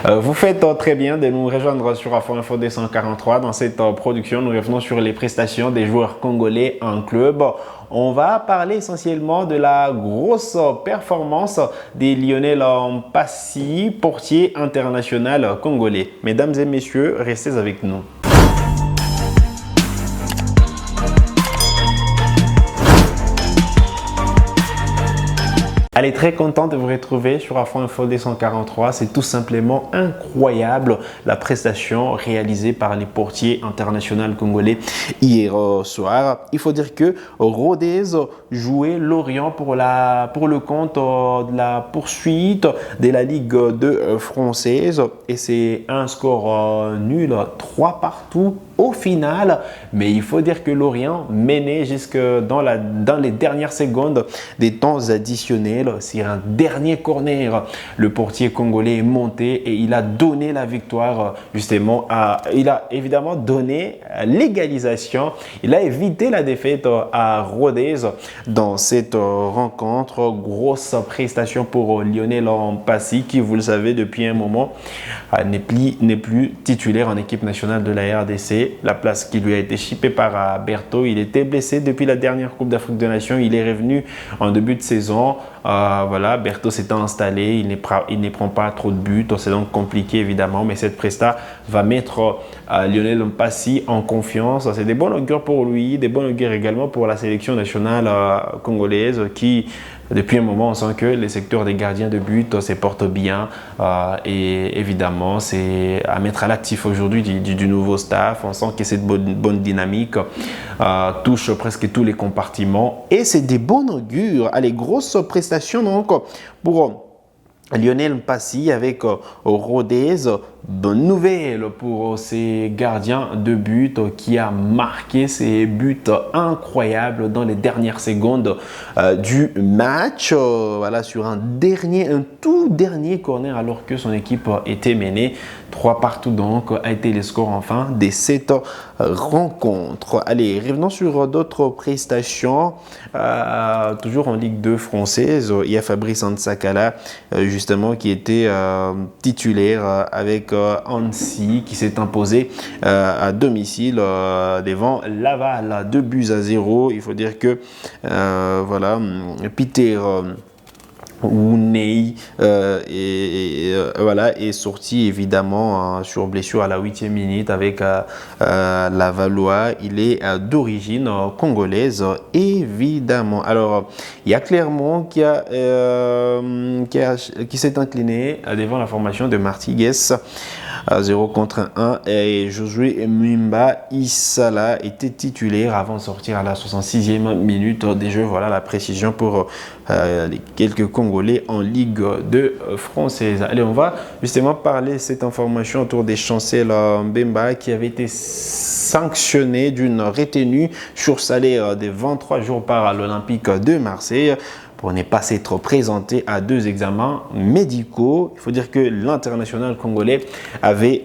Vous faites très bien de nous rejoindre sur Afro Info 243. Dans cette production, nous revenons sur les prestations des joueurs congolais en club. On va parler essentiellement de la grosse performance des Lionel Mpassi, portier international congolais. Mesdames et messieurs, restez avec nous. Elle est très contente de vous retrouver sur Afro Info 243. C'est tout simplement incroyable la prestation réalisée par les portiers internationaux congolais hier soir. Il faut dire que Rodez jouait Lorient pour le compte de la poursuite de la Ligue 2 française et c'est un score nul, 3 partout au final. Mais il faut dire que Lorient menait jusque dans les dernières secondes des temps additionnels. Sur un dernier corner, le portier congolais est monté et il a donné la victoire justement il a évidemment donné l'égalisation. Il a évité la défaite à Rodez dans cette rencontre. Grosse prestation pour Lionel Mpassi qui, vous le savez, depuis un moment n'est plus titulaire en équipe nationale de la RDC. La place qui lui a été chippée par Berthaud. Il était blessé depuis la dernière Coupe d'Afrique des Nations. Il est revenu en début de saison. Voilà, Berthaud s'est installé, il ne prend pas trop de buts, c'est donc compliqué évidemment, mais cette presta va mettre Lionel Mpassi en confiance. C'est des bons augures pour lui, des bons augures également pour la sélection nationale congolaise qui, depuis un moment, on sent que les secteurs des gardiens de but se portent bien et évidemment, c'est à mettre à l'actif aujourd'hui du nouveau staff. On sent que cette bonne dynamique touche presque tous les compartiments et c'est des bons augures. Allez, grosse prestation donc pour Lionel Mpassi avec Rodez. Bonne nouvelle pour ces gardiens de but qui a marqué ses buts incroyables dans les dernières secondes du match. Voilà, sur un tout dernier corner alors que son équipe était menée. 3 partout donc a été le score enfin de cette rencontre. Allez, revenons sur d'autres prestations. Toujours en Ligue 2 française, il y a Fabrice Ntsakala justement qui était titulaire avec Annecy qui s'est imposé à domicile devant Laval, 2-0. Il faut dire que voilà, Peter Ounei voilà, est sorti évidemment sur blessure à la 8e minute avec la Valois. Il est d'origine congolaise évidemment. Alors il y a Clermont qui s'est incliné devant la formation de Martigues 0 contre 1 et Josué Mwimba Issala était titulaire avant de sortir à la 66e minute des jeux. Voilà la précision pour les quelques Congolais en Ligue 2 française. Allez, on va justement parler de cette information autour des Chancel Mbemba qui avait été sanctionné d'une retenue sur salaire de 23 jours par l'Olympique de Marseille pour ne pas s'être présenté à 2 examens médicaux. Il faut dire que l'international congolais avait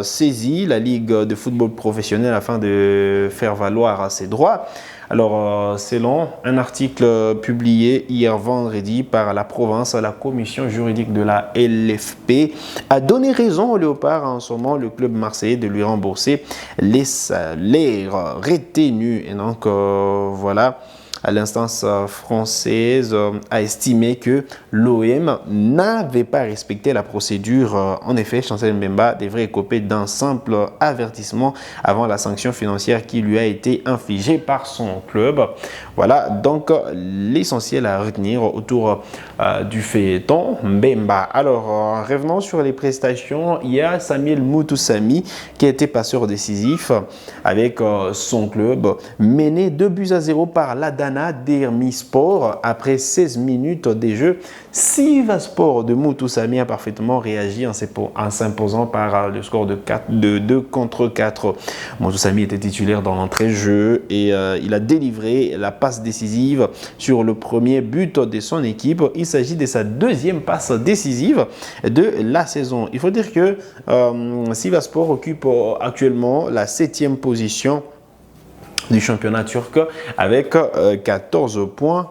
saisi la Ligue de football professionnel afin de faire valoir ses droits. Alors, selon un article publié hier vendredi par la province, la commission juridique de la LFP a donné raison au Léopard en ce moment le club marseillais de lui rembourser les salaires retenus. Et donc, voilà. L'instance française a estimé que l'OM n'avait pas respecté la procédure. En effet, Chancel Mbemba devrait écoper d'un simple avertissement avant la sanction financière qui lui a été infligée par son club. Voilà donc l'essentiel à retenir autour du feuilleton Mbemba. Alors, revenons sur les prestations. Il y a Samuel Moutoussamy qui a été passeur décisif avec son club, mené 2-0 par l'Adana Dermispor après 16 minutes de jeu. Sivaspor de Moutoussamy a parfaitement réagi en s'imposant par le score de 2 contre 4. Moutoussamy était titulaire dans l'entrée-jeu et il a délivré la passe décisive sur le premier but de son équipe. Il s'agit de sa 2e passe décisive de la saison. Il faut dire que Sivaspor occupe actuellement la 7e position du championnat turc avec 14 points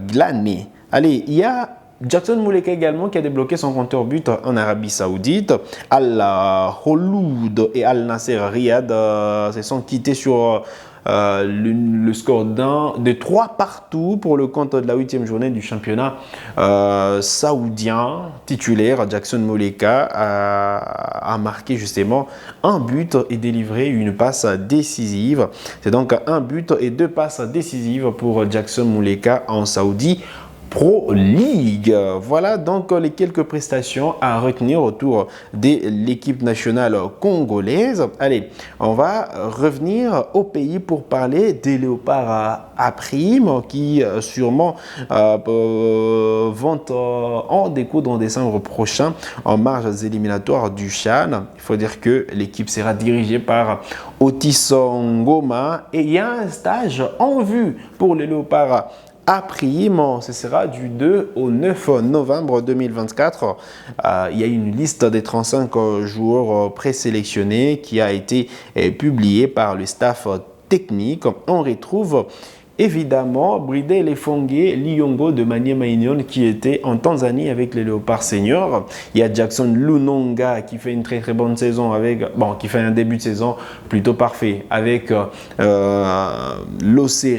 glanés. Allez, il y a Jackson Muleka également qui a débloqué son compteur but en Arabie Saoudite. Al-Kholoud et Al-Nasser Riyad se sont quittés sur le score de 3 partout pour le compte de la 8e journée du championnat saoudien. Titulaire, Jackson Muleka a marqué justement un but et délivré une passe décisive. C'est donc un but et 2 passes décisives pour Jackson Muleka en Saudi Pro League. Voilà donc les quelques prestations à retenir autour de l'équipe nationale congolaise. Allez, on va revenir au pays pour parler des Léopards à prime qui sûrement vont en découdre en décembre prochain en marge des éliminatoires du CHAN. Il faut dire que l'équipe sera dirigée par Otis Ngoma et il y a un stage en vue pour les Léopards à prime. Ce sera du 2 au 9 novembre 2024. Il y a une liste des 35 joueurs présélectionnés qui a été publiée par le staff technique. On retrouve évidemment Bridé Lefongue Liongo de Maniema Union qui était en Tanzanie avec les Léopards seniors. Il y a Jackson Lunonga qui fait une très bonne saison avec, qui fait un début de saison plutôt parfait avec l'OC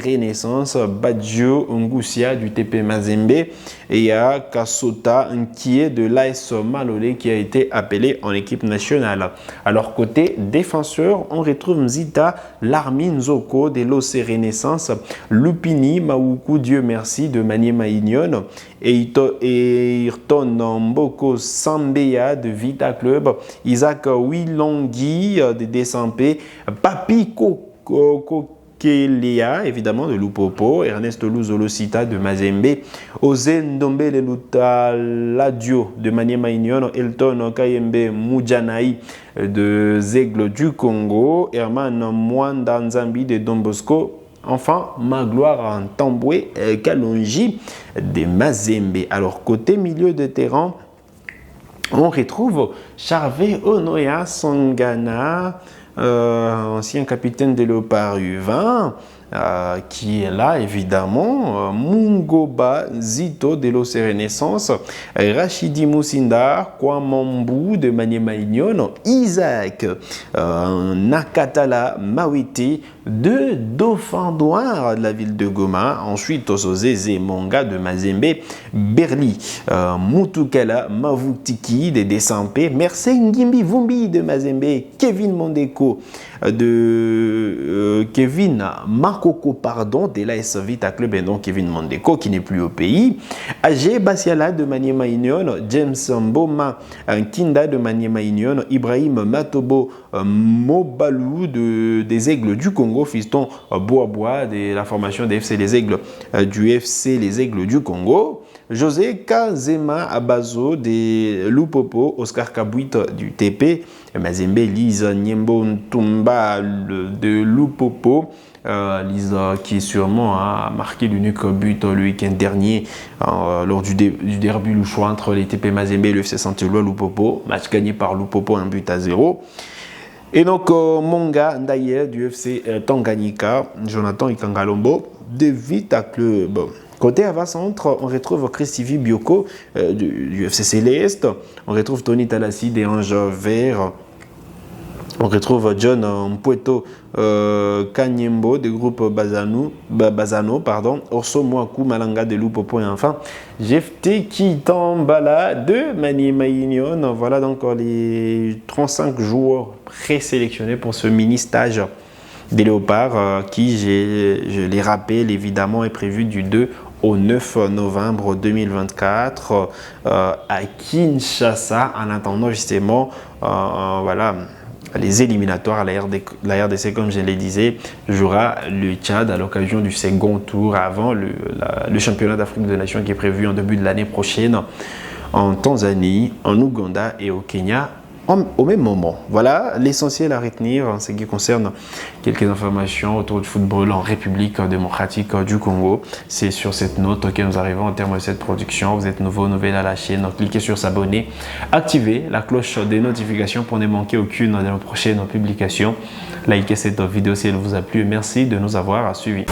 Renaissance, Badjo Ngusia du TP Mazembe et il y a Kasota Nkie de l'AS Malolé qui a été appelé en équipe nationale. Alors côté défenseur, on retrouve Mzita Larmin Zoko de l'OC Renaissance, Lupini Mauku Dieu merci de Maniema Union et Ayrton Mboko Sambeya de Vita Club, Isaac Wilongi de Desampe, Papi Kokelea évidemment de Lupopo, Ernest Luzolosita de Mazembe, Ozen Ndombele Lutaladio de Maniema Union, Elton Kayembe Mujanaï de Zègle du Congo, Herman Mwanda Nzambi de Don Bosco. Enfin, Magloire en Tamboué Kalonji de Mazembe. Alors, côté milieu de terrain, on retrouve Charvé Onoya Sangana, ancien capitaine des Léopards U20, qui est là évidemment, Mungoba Zito de l'OC Renaissance, Rachidi Moussinda, Kwamambu de Maniema Union, Isaac Nakatala Mawiti de Dauphin Noir de la ville de Goma, ensuite Osozeze Monga de Mazembe, Berli Mutukala Mavutiki de Desampe, Merce Ngimbi Vumbi de Mazembe, Kevin Mondeko de Kevin Makoko pardon de l'AS Vita Club et donc Kevin Mondeko qui n'est plus au pays, Agé Basiala de Maniema Union, James Mboma Kinda de Maniema Union, Ibrahim Matobo Mobalou des Aigles du Congo, fiston Bois de la formation des FC Les Aigles du FC Les Aigles du Congo, José Kazema Abazo de Lupopo, Oscar Kabouit du TP, Mazembe Lise Nyembo Ntumba de Lupopo, Lisa qui sûrement a marqué l'unique but le week-end dernier lors du derby louchois entre les TP Mazembe et le FC Saint-Éloi Lupopo, match gagné par Lupopo 1-0. Et donc Monga Ndaye du FC Tanganyika, Jonathan Ikangalombo de Vita Club. Côté avant-centre, on retrouve Christivi Bioko du FC Céleste, on retrouve Tony Talassi des Anges Verts, on retrouve John Mpueto Kanyembo du groupe Bazano, Orso Mwaku Malanga de Lupopo et enfin Jefte Kitambala de Maniema Union. Voilà donc les 35 joueurs présélectionnés pour ce mini-stage des Léopards qui, je les rappelle évidemment, est prévu du 2 au 9 novembre 2024 à Kinshasa en attendant justement voilà, les éliminatoires à la RDC, comme je le disais, jouera le Tchad à l'occasion du second tour avant le championnat d'Afrique des Nations qui est prévu en début de l'année prochaine en Tanzanie, en Ouganda et au Kenya au même moment. Voilà l'essentiel à retenir en ce qui concerne quelques informations autour du football en République démocratique du Congo. C'est sur cette note que nous arrivons au terme de cette production. Vous êtes nouveau, nouvelle à la chaîne, donc cliquez sur s'abonner, activez la cloche des notifications pour ne manquer aucune de nos prochaines publications. Likez cette vidéo si elle vous a plu et merci de nous avoir suivis.